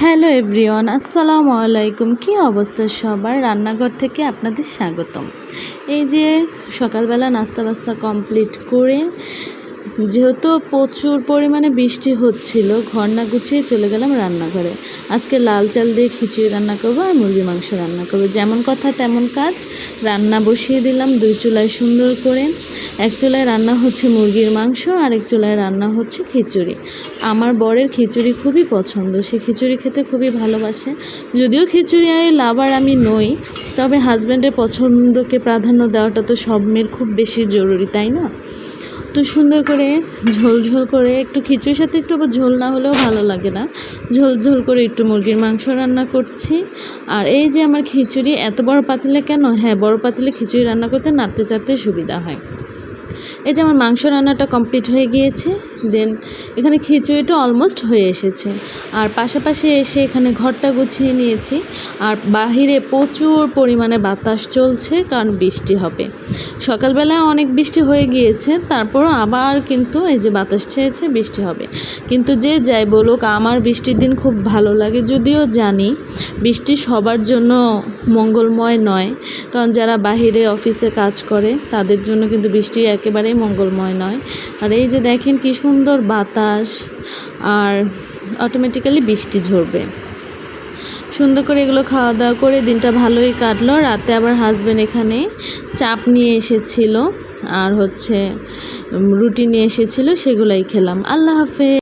Hello everyone, আসসালামু আলাইকুম। কী অবস্থা সবার? রান্নাঘর থেকে আপনাদের স্বাগতম। এই যে সকালবেলা নাস্তা বাস্তা কমপ্লিট করে, যেহেতু প্রচুর পরিমাণে বৃষ্টি হচ্ছিল, ঘর না গুছিয়ে চলে গেলাম রান্নাঘরে। আজকে লাল চাল দিয়ে খিচুড়ি রান্না করবো আর মুরগির মাংস রান্না করবো। যেমন কথা তেমন কাজ, রান্না বসিয়ে দিলাম দুই চুলায় সুন্দর করে। এক চুলায় রান্না হচ্ছে মুরগির মাংস আর এক চুলায় রান্না হচ্ছে খিচুড়ি। আমার বরের খিচুড়ি খুবই পছন্দ, সে খিচুড়ি খেতে খুবই ভালোবাসে। যদিও খিচুড়ি লাভার আমি নই, তবে হাজব্যান্ডের পছন্দকে প্রাধান্য দেওয়াটা তো সব মেয়ের খুব বেশি জরুরি, তাই না? তো সুন্দর করে ঝোল ঝোল করে, একটু খিচুড়ির সাথে একটু আবার ঝোল না হলেও ভালো লাগে না, ঝোল ঝোল করে একটু মুরগির মাংস রান্না করছি। আর এই যে আমার খিচুড়ি এত বড় পাতিলে কেন? হ্যাঁ, বড় পাতিলে খিচুড়ি রান্না করতে নাড়তে চাড়তে সুবিধা হয়। এই যে আমার মাংস রান্নাটা কমপ্লিট হয়ে গিয়েছে, দেন এখানে খিচুড়িটা অলমোস্ট হয়ে এসেছে। আর পাশাপাশি এসে এখানে ঘরটা গুছিয়ে নিয়েছি। আর বাহিরে প্রচুর পরিমাণে বাতাস চলছে, কারণ বৃষ্টি হবে। সকালবেলায় অনেক বৃষ্টি হয়ে গিয়েছে, তারপরও আবার কিন্তু এই যে বাতাস ছেড়েছে, বৃষ্টি হবে। কিন্তু যে যাই বলুক, আমার বৃষ্টির দিন খুব ভালো লাগে। যদিও জানি বৃষ্টি সবার জন্য মঙ্গলময় নয়, কারণ যারা বাহিরে অফিসে কাজ করে তাদের জন্য কিন্তু বৃষ্টি একেবারেই মঙ্গলময় নয়। আর এই যে দেখেন কি সুন্দর বাতাস, আর অটোমেটিক্যালি বৃষ্টি ঝরবে। সুন্দর করে এগুলো খাওয়া দাওয়া করে দিনটা ভালোই কাটলো। রাতে আবার হাজব্যান্ড এখানে চাপ নিয়ে এসেছিল আর হচ্ছে রুটি নিয়ে এসেছিলো, সেগুলাই খেলাম। আল্লাহ হাফেজ।